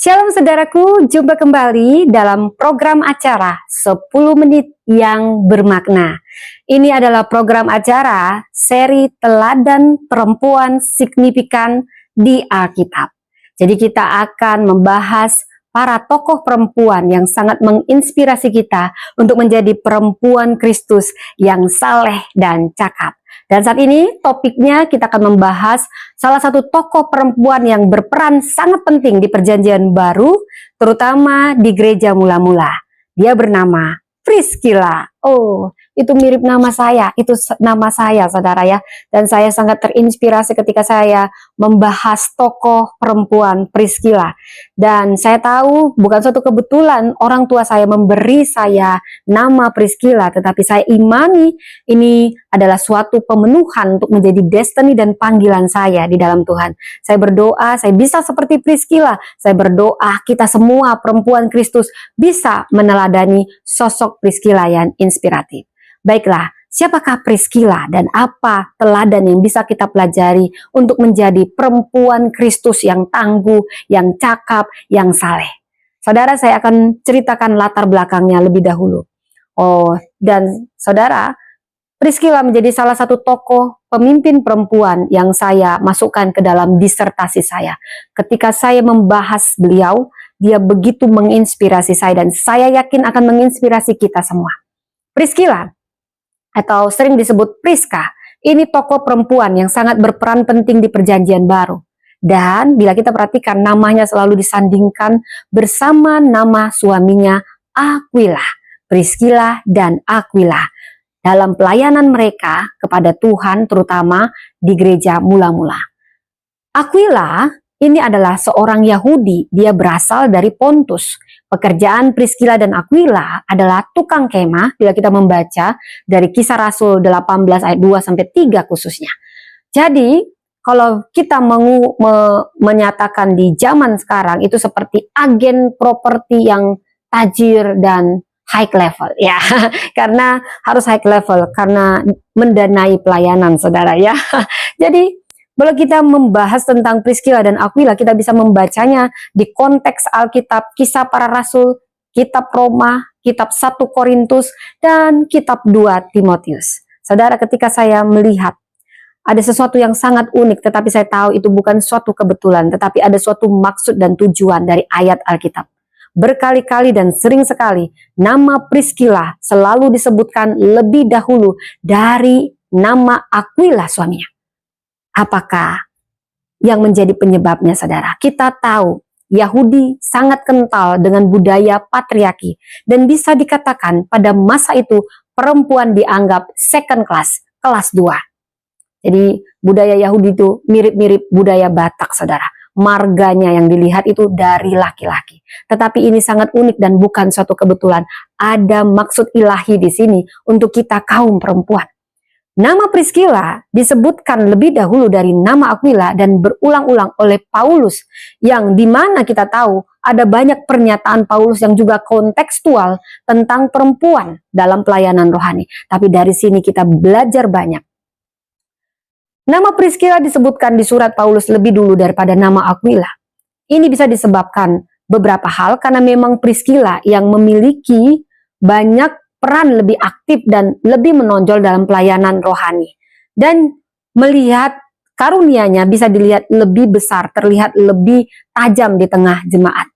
Shalom saudaraku, jumpa kembali dalam program acara 10 menit yang bermakna. Ini adalah program acara seri teladan perempuan signifikan di Alkitab. Jadi kita akan membahas para tokoh perempuan yang sangat menginspirasi kita untuk menjadi perempuan Kristus yang saleh dan cakap. Dan saat ini topiknya kita akan membahas salah satu tokoh perempuan yang berperan sangat penting di Perjanjian Baru, terutama di gereja mula-mula. Dia bernama Priscilla. Oh, itu mirip nama saya, itu nama saya saudara ya. Dan saya sangat terinspirasi ketika saya membahas tokoh perempuan Priscilla. Dan saya tahu bukan suatu kebetulan orang tua saya memberi saya nama Priscilla, tetapi saya imani ini adalah suatu pemenuhan untuk menjadi destiny dan panggilan saya di dalam Tuhan. Saya berdoa, saya bisa seperti Priscilla. Saya berdoa kita semua perempuan Kristus bisa meneladani sosok Priscilla yang inspiratif. Baiklah, siapakah Priscilla dan apa teladan yang bisa kita pelajari untuk menjadi perempuan Kristus yang tangguh, yang cakap, yang saleh? Saudara, saya akan ceritakan latar belakangnya lebih dahulu. Dan saudara, Priscilla menjadi salah satu tokoh pemimpin perempuan yang saya masukkan ke dalam disertasi saya. Ketika saya membahas beliau, dia begitu menginspirasi saya dan saya yakin akan menginspirasi kita semua. Priscilla, atau sering disebut Priska, ini tokoh perempuan yang sangat berperan penting di Perjanjian Baru. Dan bila kita perhatikan, namanya selalu disandingkan bersama nama suaminya Aquila. Priscilla dan Aquila dalam pelayanan mereka kepada Tuhan, terutama di gereja mula-mula. Aquila ini adalah seorang Yahudi, dia berasal dari Pontus. Pekerjaan Priscilla dan Aquila adalah tukang kemah bila kita membaca dari Kisah Rasul 18 ayat 2 sampai 3 khususnya. Jadi, kalau kita menyatakan di zaman sekarang itu seperti agen properti yang tajir dan high level ya, karena harus high level karena mendanai pelayanan saudara ya. Jadi kalau kita membahas tentang Priscilla dan Aquila, kita bisa membacanya di konteks Alkitab, Kisah Para Rasul, Kitab Roma, Kitab 1 Korintus, dan Kitab 2 Timotius. Saudara, ketika saya melihat ada sesuatu yang sangat unik, tetapi saya tahu itu bukan suatu kebetulan, tetapi ada suatu maksud dan tujuan dari ayat Alkitab. Berkali-kali dan sering sekali nama Priscilla selalu disebutkan lebih dahulu dari nama Aquila suaminya. Apakah yang menjadi penyebabnya saudara? Kita tahu Yahudi sangat kental dengan budaya patriarki dan bisa dikatakan pada masa itu perempuan dianggap second class, kelas 2. Jadi budaya Yahudi itu mirip-mirip budaya Batak saudara. Marganya yang dilihat itu dari laki-laki. Tetapi ini sangat unik dan bukan suatu kebetulan. Ada maksud ilahi di sini untuk kita kaum perempuan. Nama Priscilla disebutkan lebih dahulu dari nama Aquila dan berulang-ulang oleh Paulus, yang dimana kita tahu ada banyak pernyataan Paulus yang juga kontekstual tentang perempuan dalam pelayanan rohani. Tapi dari sini kita belajar banyak. Nama Priscilla disebutkan di surat Paulus lebih dulu daripada nama Aquila. Ini bisa disebabkan beberapa hal karena memang Priscilla yang memiliki banyak peran lebih aktif dan lebih menonjol dalam pelayanan rohani. Dan melihat karunia-Nya bisa dilihat lebih besar, terlihat lebih tajam di tengah jemaat.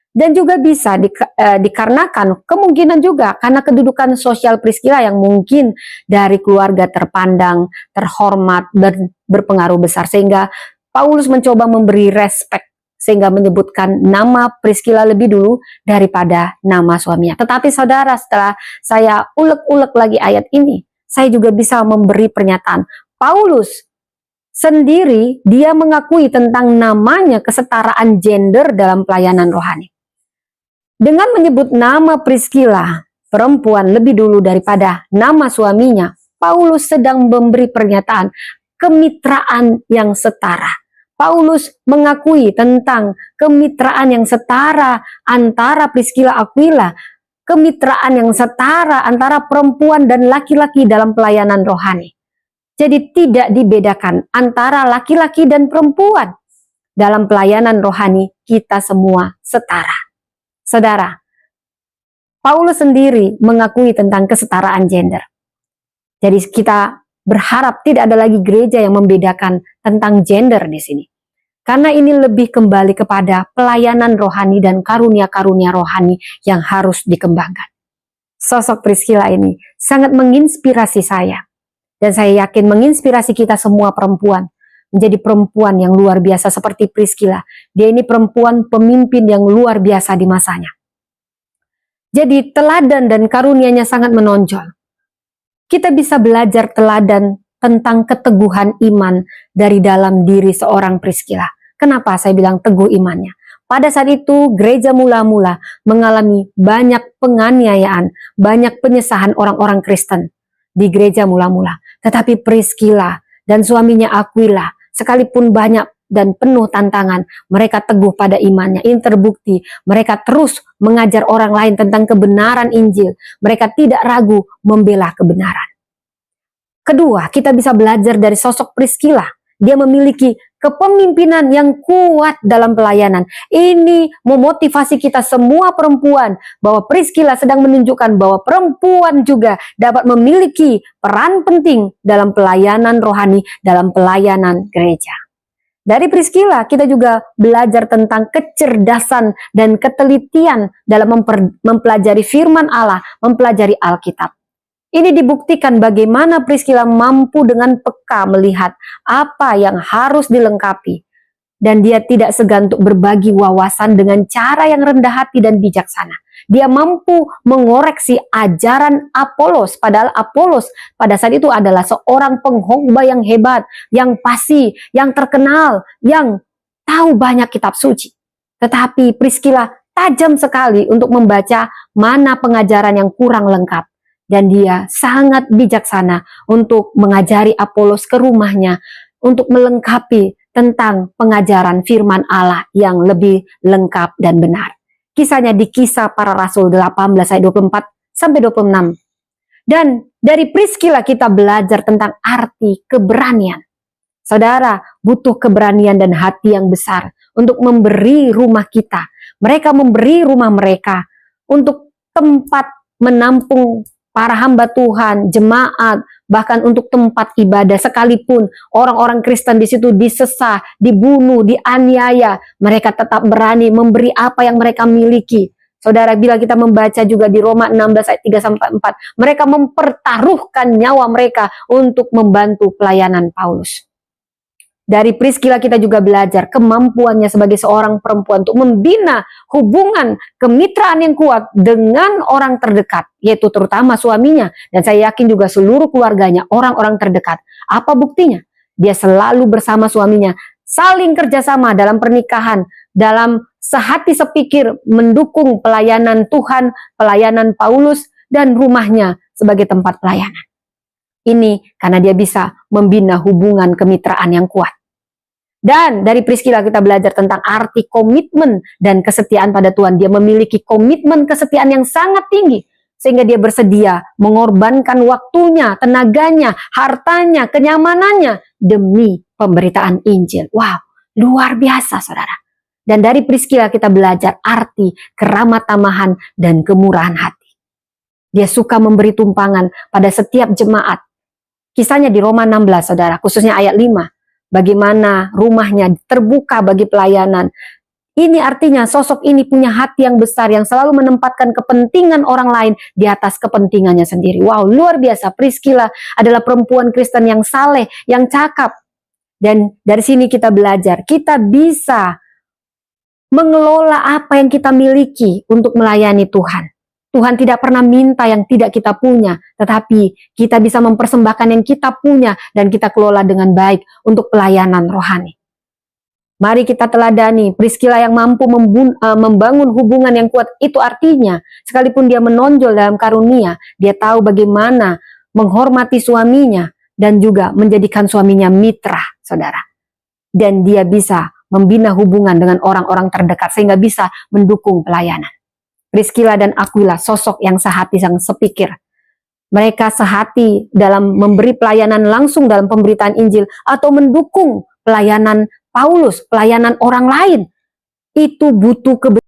Dan juga bisa dikarenakan kemungkinan juga karena kedudukan sosial Priscilla yang mungkin dari keluarga terpandang, terhormat, berpengaruh besar. Sehingga Paulus mencoba memberi respek sehingga menyebutkan nama Priscilla lebih dulu daripada nama suaminya. Tetapi saudara, setelah saya ulek-ulek lagi ayat ini, saya juga bisa memberi pernyataan. Paulus sendiri, dia mengakui tentang namanya kesetaraan gender dalam pelayanan rohani. Dengan menyebut nama Priscilla, perempuan lebih dulu daripada nama suaminya, Paulus sedang memberi pernyataan kemitraan yang setara. Paulus mengakui tentang kemitraan yang setara antara Priscilla Aquila, kemitraan yang setara antara perempuan dan laki-laki dalam pelayanan rohani. Jadi tidak dibedakan antara laki-laki dan perempuan. dalam pelayanan rohani kita semua setara. Saudara, Paulus sendiri mengakui tentang kesetaraan gender. Jadi kita berharap tidak ada lagi gereja yang membedakan tentang gender di sini. Karena ini lebih kembali kepada pelayanan rohani dan karunia-karunia rohani yang harus dikembangkan. Sosok Priscilla ini sangat menginspirasi saya. Dan saya yakin menginspirasi kita semua perempuan. Menjadi perempuan yang luar biasa seperti Priscilla. Dia ini perempuan pemimpin yang luar biasa di masanya. Jadi teladan dan karunianya sangat menonjol. Kita bisa belajar teladan tentang keteguhan iman dari dalam diri seorang Priscilla. Kenapa saya bilang teguh imannya? Pada saat itu gereja mula-mula mengalami banyak penganiayaan, banyak penyesahan orang-orang Kristen di gereja mula-mula. Tetapi Priscilla dan suaminya Aquila, sekalipun banyak dan penuh tantangan, mereka teguh pada imannya. Ini terbukti, mereka terus mengajar orang lain tentang kebenaran Injil. Mereka tidak ragu membela kebenaran. Kedua, kita bisa belajar dari sosok Priscilla. Dia memiliki kepemimpinan yang kuat dalam pelayanan. Ini memotivasi kita semua perempuan bahwa Priscilla sedang menunjukkan bahwa perempuan juga dapat memiliki peran penting dalam pelayanan rohani, dalam pelayanan gereja. Dari Priscilla kita juga belajar tentang kecerdasan dan ketelitian dalam mempelajari firman Allah, mempelajari Alkitab. Ini dibuktikan bagaimana Priscilla mampu dengan peka melihat apa yang harus dilengkapi. Dan dia tidak segan untuk berbagi wawasan dengan cara yang rendah hati dan bijaksana. Dia mampu mengoreksi ajaran Apolos. Padahal Apolos pada saat itu adalah seorang pengkhotbah yang hebat, yang fasih, yang terkenal, yang tahu banyak kitab suci. Tetapi Priscilla tajam sekali untuk membaca mana pengajaran yang kurang lengkap. Dan dia sangat bijaksana untuk mengajari Apolos ke rumahnya untuk melengkapi tentang pengajaran firman Allah yang lebih lengkap dan benar. Kisahnya di Kisah Para Rasul 18 ayat 24 sampai 26. Dan dari Priscilla kita belajar tentang arti keberanian. Saudara, butuh keberanian dan hati yang besar untuk memberi rumah kita. Mereka memberi rumah mereka untuk tempat menampung para hamba Tuhan, jemaat, bahkan untuk tempat ibadah. Sekalipun orang-orang Kristen di situ disesah, dibunuh, dianiaya, mereka tetap berani memberi apa yang mereka miliki. Saudara, bila kita membaca juga di Roma 16 ayat 3-4, mereka mempertaruhkan nyawa mereka untuk membantu pelayanan Paulus. Dari Priscilla kita juga belajar kemampuannya sebagai seorang perempuan untuk membina hubungan kemitraan yang kuat dengan orang terdekat, yaitu terutama suaminya, dan saya yakin juga seluruh keluarganya, orang-orang terdekat. Apa buktinya? Dia selalu bersama suaminya, saling kerjasama dalam pernikahan, dalam sehati sepikir mendukung pelayanan Tuhan, pelayanan Paulus, dan rumahnya sebagai tempat pelayanan. Ini karena dia bisa membina hubungan kemitraan yang kuat. Dan dari Priscilla kita belajar tentang arti komitmen dan kesetiaan pada Tuhan. Dia memiliki komitmen kesetiaan yang sangat tinggi. Sehingga dia bersedia mengorbankan waktunya, tenaganya, hartanya, kenyamanannya demi pemberitaan Injil. Wow, luar biasa saudara. Dan dari Priscilla kita belajar arti keramah tamahan dan kemurahan hati. Dia suka memberi tumpangan pada setiap jemaat. Kisahnya di Roma 16 saudara, khususnya ayat 5. Bagaimana rumahnya terbuka bagi pelayanan. Ini artinya sosok ini punya hati yang besar yang selalu menempatkan kepentingan orang lain di atas kepentingannya sendiri. Wow, luar biasa. Priscilla adalah perempuan Kristen yang saleh, yang cakap. Dan dari sini kita belajar, kita bisa mengelola apa yang kita miliki untuk melayani Tuhan. Tuhan tidak pernah minta yang tidak kita punya, tetapi kita bisa mempersembahkan yang kita punya dan kita kelola dengan baik untuk pelayanan rohani. Mari kita teladani Priscilla yang mampu membangun hubungan yang kuat. Itu artinya, sekalipun dia menonjol dalam karunia, dia tahu bagaimana menghormati suaminya dan juga menjadikan suaminya mitra, saudara. Dan dia bisa membina hubungan dengan orang-orang terdekat sehingga bisa mendukung pelayanan. Priscilla dan Aquila sosok yang sehati, yang sepikir. Mereka sehati dalam memberi pelayanan langsung dalam pemberitaan Injil atau mendukung pelayanan Paulus, pelayanan orang lain, itu butuh kebenaran.